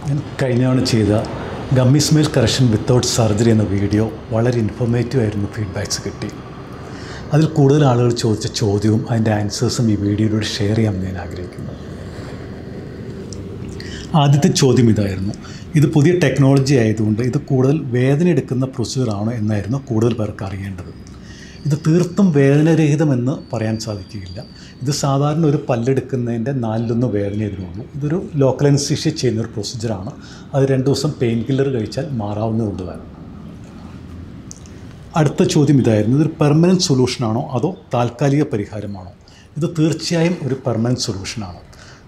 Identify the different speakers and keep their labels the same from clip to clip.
Speaker 1: ഞാൻ കഴിഞ്ഞാണ് ചെയ്ത gummy smile correction without surgery എന്ന വീഡിയോ വളരെ ഇൻഫോർമേറ്റീവ് ആയിരുന്നു ഫീഡ്ബാക്ക്സ് കിട്ടി. അതിൽ കൂടുതൽ ആളുകൾ ചോദിച്ച ചോദ്യവും അതിൻ്റെ ആൻസേഴ്സും ഈ വീഡിയോയിലൂടെ ഷെയർ ചെയ്യാമെന്ന് ഞാൻ ആഗ്രഹിക്കുന്നു. ആദ്യത്തെ ചോദ്യം ഇതായിരുന്നു: ഇത് പുതിയ ടെക്നോളജി ആയതുകൊണ്ട് ഇത് കൂടുതൽ വേദന എടുക്കുന്ന പ്രൊസീജിയറാണോ എന്നായിരുന്നു കൂടുതൽ പേർക്ക് അറിയേണ്ടത്. ഇത് തീർത്തും വേദനരഹിതമെന്ന് പറയാൻ സാധിക്കുകയില്ല. ഇത് സാധാരണ ഒരു പല്ലെടുക്കുന്നതിൻ്റെ 4/1 വേദന ഇതിനുള്ളൂ. ഇതൊരു ലോക്കൽ അനസ്തീഷ്യ ചെയ്യുന്നൊരു പ്രൊസീജിയറാണ്. അത് 2 ദിവസം പെയിൻ കില്ലർ കഴിച്ചാൽ മാറാവുന്നതുള്ളതാണ്. അടുത്ത ചോദ്യം ഇതായിരുന്നു: ഇതൊരു പെർമനൻറ്റ് സൊല്യൂഷനാണോ അതോ താൽക്കാലിക പരിഹാരമാണോ? ഇത് തീർച്ചയായും ഒരു പെർമനൻറ്റ് സൊല്യൂഷനാണ്.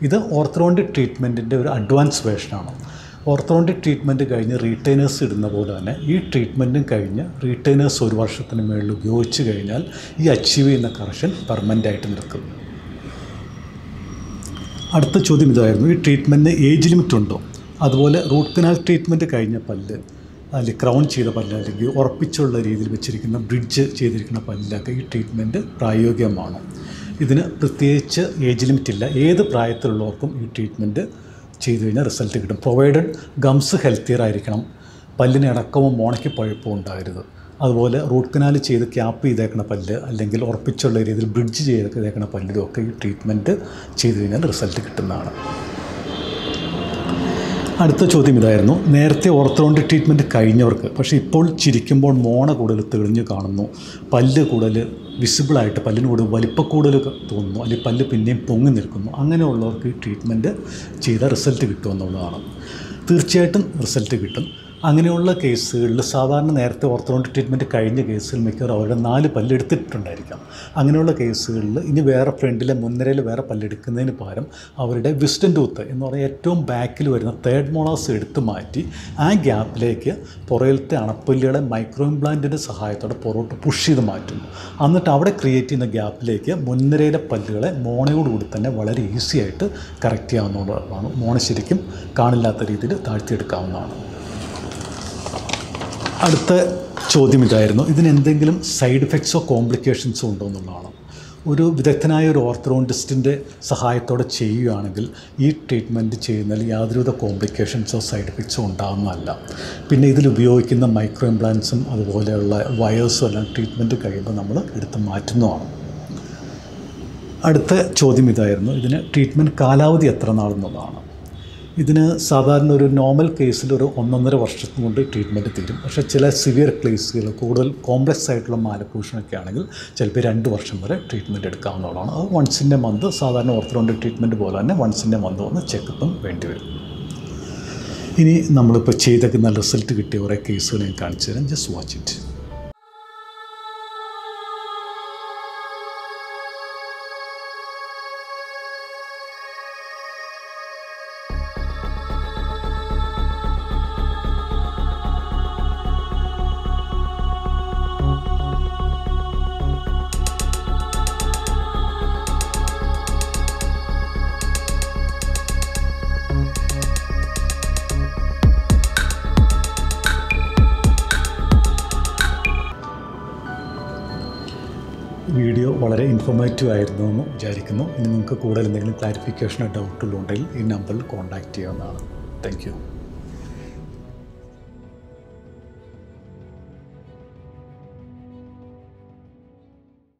Speaker 1: ഇത് ഓർത്തോഡോണ്ടിക് ട്രീറ്റ്മെൻറ്റിൻ്റെ ഒരു അഡ്വാൻസ് വേർഷനാണ്. ഓർത്തോഡോണ്ടിക് ട്രീറ്റ്മെൻറ്റ് കഴിഞ്ഞ് റീറ്റൈനേഴ്സ് ഇടുന്ന പോലെ തന്നെ ഈ ട്രീറ്റ്മെൻറ്റും കഴിഞ്ഞ് റീറ്റൈനേഴ്സ് 1 വർഷത്തിന് മുകളിൽ ഉപയോഗിച്ച് കഴിഞ്ഞാൽ ഈ അച്ചീവ് ചെയ്യുന്ന കറക്ഷൻ പെർമനൻ്റ് ആയിട്ട് നിൽക്കും. അടുത്ത ചോദ്യം ഇതായിരുന്നു: ഈ ട്രീറ്റ്മെൻറ്റിന് ഏജ് ലിമിറ്റ് ഉണ്ടോ? അതുപോലെ റൂട്ട് കനാൽ ട്രീറ്റ്മെൻറ്റ് കഴിഞ്ഞ പല്ല്, അല്ലെങ്കിൽ ക്രൗൺ ചെയ്ത പല്ല്, അല്ലെങ്കിൽ ഉറപ്പിച്ചുള്ള രീതിയിൽ വെച്ചിരിക്കുന്ന ബ്രിഡ്ജ് ചെയ്തിരിക്കുന്ന പല്ലിലൊക്കെ ഈ ട്രീറ്റ്മെൻറ്റ് പ്രായോഗികമാണോ? ഇതിന് പ്രത്യേകിച്ച് ഏജ് ലിമിറ്റ് ഇല്ല. ഏത് പ്രായത്തിലുള്ളവർക്കും ഈ ട്രീറ്റ്മെൻറ്റ് ചെയ്തു കഴിഞ്ഞാൽ റിസൾട്ട് കിട്ടും. പ്രൊവൈഡഡ് ഗംസ് ഹെൽത്തിയർ ആയിരിക്കണം, പല്ലിന് ഇടക്കമോ മോണയ്ക്ക് പഴുപ്പോ ഉണ്ടാകരുത്. അതുപോലെ റൂട്ട് കനാൽ ചെയ്ത് ക്യാപ്പ് ചെയ്തേക്കണ പല്ല്, അല്ലെങ്കിൽ ഉറപ്പിച്ചുള്ള രീതിയിൽ ബ്രിഡ്ജ് ചെയ്തേക്കണ പല്ലിലൊക്കെ ഈ ട്രീറ്റ്മെൻറ്റ് ചെയ്തു കഴിഞ്ഞാൽ റിസൾട്ട് കിട്ടുന്നതാണ്. അടുത്ത ചോദ്യം ഇതായിരുന്നു: നേരത്തെ ഓർത്തോഡോണ്ടിക് ട്രീറ്റ്മെൻറ്റ് കഴിഞ്ഞവർക്ക് പക്ഷേ ഇപ്പോൾ ചിരിക്കുമ്പോൾ മോണ കൂടുതൽ തെളിഞ്ഞു കാണുന്നു, പല്ല് കൂടുതൽ വിസിബിളായിട്ട് പല്ലിന് കൂടുതൽ വലിപ്പക്കൂടുതൽ തോന്നുന്നു, അല്ലെങ്കിൽ പല്ല് പിന്നെയും പൊങ്ങി നിൽക്കുന്നു, അങ്ങനെയുള്ളവർക്ക് ഈ ട്രീറ്റ്മെൻറ്റ് ചെയ്ത റിസൾട്ട് കിട്ടുമെന്നുള്ളതാണ്. തീർച്ചയായിട്ടും റിസൾട്ട് കിട്ടും. അങ്ങനെയുള്ള കേസുകളിൽ സാധാരണ നേരത്തെ ഓർത്തോഡോണ്ടിക് ട്രീറ്റ്മെൻറ്റ് കഴിഞ്ഞ കേസുകൾ മിക്കവാറും അവരുടെ 4 പല്ല് എടുത്തിട്ടുണ്ടായിരിക്കാം. അങ്ങനെയുള്ള കേസുകളിൽ ഇനി വേറെ ഫ്രണ്ടിലെ മുൻനിരയിൽ വേറെ പല്ലെടുക്കുന്നതിന് പകരം അവരുടെ വിസ്ഡം ടൂത്ത് എന്ന് പറയുന്ന ഏറ്റവും ബാക്കിൽ വരുന്ന 3rd മോളാസ് എടുത്തു മാറ്റി ആ ഗ്യാപ്പിലേക്ക് പുറകിലത്തെ അണപ്പല്ലുകളെ മൈക്രോ ഇംപ്ലാന്റിൻ്റെ സഹായത്തോടെ പുറകോട്ട് പുഷ് ചെയ്ത് മാറ്റുന്നു. എന്നിട്ട് അവിടെ ക്രിയേറ്റ് ചെയ്യുന്ന ഗ്യാപ്പിലേക്ക് മുൻനിരയിലെ പല്ലുകളെ മോണയോടുകൂടി തന്നെ വളരെ ഈസി ആയിട്ട് കറക്റ്റ് ചെയ്യാവുന്നതാണ്. മോണ ശരിക്കും കാണില്ലാത്ത രീതിയിൽ താഴ്ത്തിയെടുക്കാവുന്നതാണ്. അടുത്ത ചോദ്യം ഇതായിരുന്നു: ഇതിനെന്തെങ്കിലും സൈഡ് എഫക്ട്സോ കോംപ്ലിക്കേഷൻസോ ഉണ്ടോ എന്നുള്ളതാണ്. ഒരു വിദഗ്ധനായ ഒരു ഓർത്തോഡോണ്ടിസ്റ്റിൻ്റെ സഹായത്തോടെ ചെയ്യുകയാണെങ്കിൽ ഈ ട്രീറ്റ്മെൻറ്റ് ചെയ്യുന്നതിൽ യാതൊരുവിധ കോംപ്ലിക്കേഷൻസോ സൈഡ് എഫക്ട്സോ ഉണ്ടാകുന്നതല്ല. പിന്നെ ഇതിൽ ഉപയോഗിക്കുന്ന മൈക്രോ ഇംപ്ലാന്റ്സും അതുപോലെയുള്ള വയേഴ്സും എല്ലാം ട്രീറ്റ്മെൻറ്റ് കഴിയുമ്പോൾ നമ്മൾ എടുത്ത് മാറ്റുന്നതാണ്. അടുത്ത ചോദ്യം ഇതായിരുന്നു: ഇതിന് ട്രീറ്റ്മെൻറ്റ് കാലാവധി എത്ര നാളെന്നുള്ളതാണ്. ഇതിന് സാധാരണ ഒരു നോർമൽ കേസിൽ ഒരു 1.5 വർഷം കൊണ്ട് ട്രീറ്റ്മെൻറ്റ് തീരും. പക്ഷേ ചില സിവിയർ കേസുകൾ, കൂടുതൽ കോംപ്ലക്സ് ആയിട്ടുള്ള മാലപ്പോഷനൊക്കെ ആണെങ്കിൽ ചിലപ്പോൾ 2 വർഷം വരെ ട്രീറ്റ്മെൻറ്റ് എടുക്കാവുന്നതാണ്. അത് വൺസ് ഇൻ എ മന്ത്, സാധാരണ ഓർത്തോഡോണ്ടിക് ട്രീറ്റ്മെൻറ്റ് പോലെ തന്നെ വൺസ് ഇൻ എ മന്ത് വന്ന് ചെക്കപ്പും വേണ്ടി വരും. ഇനി നമ്മളിപ്പോൾ ചെയ്തൊക്കെ നല്ല റിസൾട്ട് കിട്ടിയ കുറേ കേസുകൾ ഞാൻ കാണിച്ചു തരാം. Just watch it. വീഡിയോ വളരെ ഇൻഫോർമേറ്റീവ് ആയിരുന്നു എന്ന് വിചാരിക്കുന്നു. ഇനി നിങ്ങൾക്ക് കൂടുതൽ എന്തെങ്കിലും ക്ലാരിഫിക്കേഷനോ ഡൗട്ടുകളുണ്ടെങ്കിൽ ഈ നമ്പറിൽ കോൺടാക്റ്റ് ചെയ്യാവുന്നതാണ്. Thank you.